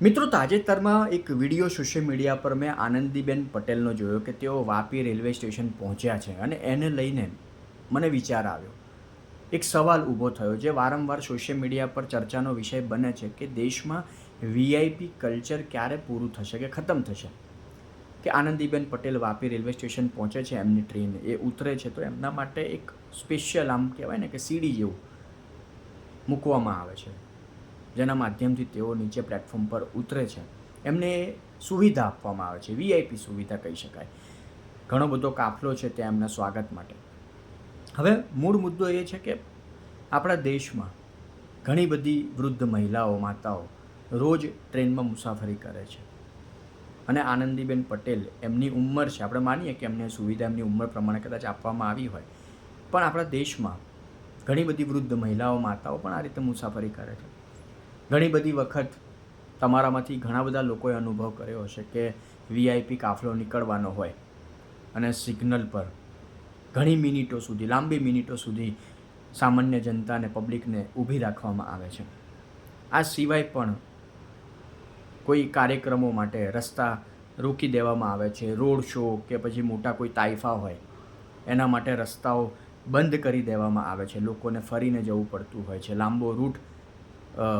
મિત્રો, તાજેતરમાં એક વિડીયો સોશિયલ મીડિયા પર મેં આનંદીબેન પટેલનો જોયો કે તેઓ વાપી રેલવે સ્ટેશન પહોંચ્યા છે અને એને લઈને મને વિચાર આવ્યો. એક સવાલ ઊભો થયો જે વારંવાર સોશિયલ મીડિયા પર ચર્ચાનો વિષય બને છે કે દેશમાં વીઆઈપી કલ્ચર ક્યારે પૂરું થશે કે ખતમ થશે. કે આનંદીબેન પટેલ વાપી રેલવે સ્ટેશન પહોંચે છે, એમની ટ્રેન એ ઉતરે છે તો એમના માટે એક સ્પેશિયલ આમ કહેવાય ને કે સીડી જેવું મૂકવામાં આવે છે, જેના માધ્યમથી તેઓ નીચે પ્લેટફોર્મ પર ઉતરે છે. એમને સુવિધા આપવામાં આવે છે, વીઆઈપી સુવિધા કહી શકાય. ઘણો બધો કાફલો છે ત્યાં એમના સ્વાગત માટે. હવે મૂળ મુદ્દો એ છે કે આપણા દેશમાં ઘણી બધી વૃદ્ધ મહિલાઓ, માતાઓ રોજ ટ્રેનમાં મુસાફરી કરે છે અને આનંદીબેન પટેલ એમની ઉંમર છે, આપણે માનીએ કે એમને સુવિધા એમની ઉંમર પ્રમાણે કદાચ આપવામાં આવી હોય, પણ આપણા દેશમાં ઘણી બધી વૃદ્ધ મહિલાઓ, માતાઓ પણ આ રીતે મુસાફરી કરે છે. ઘણી બધી વખત તમારામાંથી ઘણા બધા લોકોએ અનુભવ કર્યો હશે કે વીઆઈપી કાફલો નીકળવાનો હોય અને સિગ્નલ પર ઘણી મિનિટો સુધી, લાંબી મિનિટો સુધી સામાન્ય જનતાને, પબ્લિકને ઊભી રાખવામાં આવે છે. આ સિવાય પણ કોઈ કાર્યક્રમો માટે રસ્તા રોકી દેવામાં આવે છે. રોડ શો કે પછી મોટા કોઈ તાઇફા હોય એના માટે રસ્તાઓ બંધ કરી દેવામાં આવે છે. લોકોને ફરીને જવું પડતું હોય છે, લાંબો રૂટ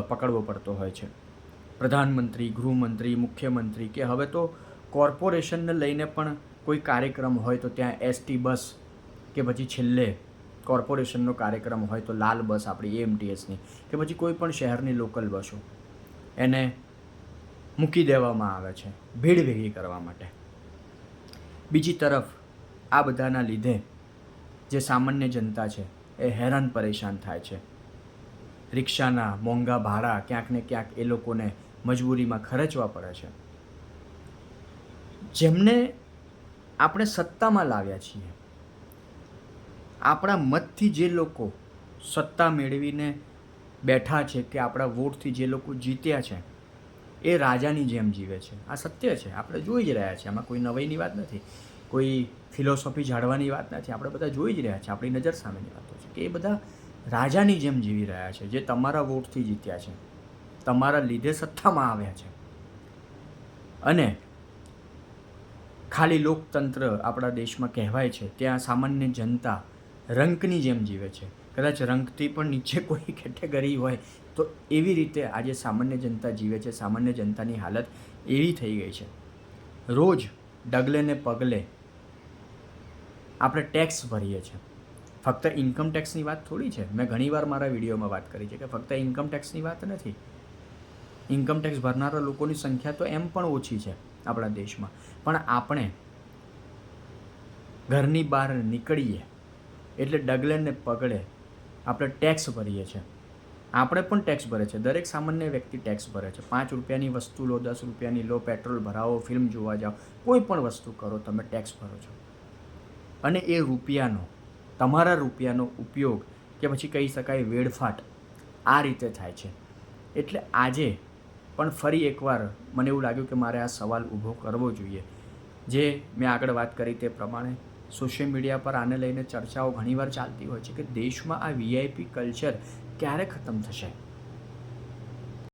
પકડવો પડતો હોય છે. પ્રધાનમંત્રી, ગૃહમંત્રી, મુખ્યમંત્રી કે હવે તો કોર્પોરેશનને લઈને પણ કોઈ કાર્યક્રમ હોય તો ત્યાં એસટી બસ કે પછી છેલ્લે કોર્પોરેશનનો કાર્યક્રમ હોય તો લાલ બસ આપણી એએમટીએસની કે પછી કોઈ પણ શહેરની લોકલ બસો એને મૂકી દેવામાં આવે છે ભીડ ભેગી કરવા માટે. બીજી તરફ આ બધાના લીધે જે સામાન્ય જનતા છે એ હેરાન પરેશાન થાય છે. રિક્ષાના મોંઘા ભાડા ક્યાંક ને ક્યાંક એ લોકોને મજબૂરીમાં ખર્ચવા પડે છે. જેમને આપણે સત્તામાં લાવ્યા છીએ, આપણા મતથી જે લોકો સત્તા મેળવીને બેઠા છે કે આપણા વોટથી જે લોકો જીત્યા છે એ રાજાની જેમ જીવે છે. આ સત્ય છે, આપણે જોઈ જ રહ્યા છીએ. આમાં કોઈ નવાઈની વાત નથી, કોઈ ફિલોસોફી જાળવાની વાત નથી. આપણે બધા જોઈ જ રહ્યા છીએ, આપણી નજર સામેની વાતો છે કે એ બધા રાજાની જેમ જીવી રહ્યા છે, જે તમારા વોટથી જીત્યા છે, તમારા લીધે સત્તામાં આવ્યા છે. અને ખાલી લોકતંત્ર આપણા દેશમાં કહેવાય છે, ત્યાં સામાન્ય જનતા રંકની જેમ જીવે છે. કદાચ રંકથી પણ નીચે કોઈ કેટેગરી હોય તો એવી રીતે આજે સામાન્ય જનતા જીવે છે. સામાન્ય જનતાની હાલત એવી થઈ ગઈ છે. રોજ ડગલે ને પગલે આપણે ટેક્સ ભરીએ છીએ. ફક્ત ઇન્કમ ટેક્સની વાત થોડી છે. મેં ઘણીવાર મારા વિડીયોમાં વાત કરી છે કે ફક્ત ઇન્કમ ટેક્સની વાત નથી. ઇન્કમ ટેક્સ ભરનારા લોકોની સંખ્યા તો એમ પણ ઓછી છે આપણા દેશમાં, પણ આપણે ઘરની બહાર નીકળીએ એટલે ડગલે ને પગલે આપણે ટેક્સ ભરીએ છીએ. આપણે પણ ટેક્સ ભરે છે, દરેક સામાન્ય વ્યક્તિ ટેક્સ ભરે છે. 5 રૂપિયાની વસ્તુ લો, 10 રૂપિયાની લો, પેટ્રોલ ભરાવો, ફિલ્મ જોવા જાઓ, કોઈ પણ વસ્તુ કરો, તમે ટેક્સ ભરો છો. અને એ રૂપિયાનો, તમારા રૂપિયાનો ઉપયોગ કે પછી કહી શકાય વેડફાટ આ રીતે થાય છે. એટલે આજે પણ ફરી એકવાર મને એવું લાગ્યું કે મારે આ સવાલ ઊભો કરવો જોઈએ. જે મેં આગળ વાત કરી તે પ્રમાણે સોશિયલ મીડિયા પર આને લઈને ચર્ચાઓ ઘણીવાર ચાલતી હોય છે કે દેશમાં આ વીઆઈપી કલ્ચર ક્યારે ખતમ થશે.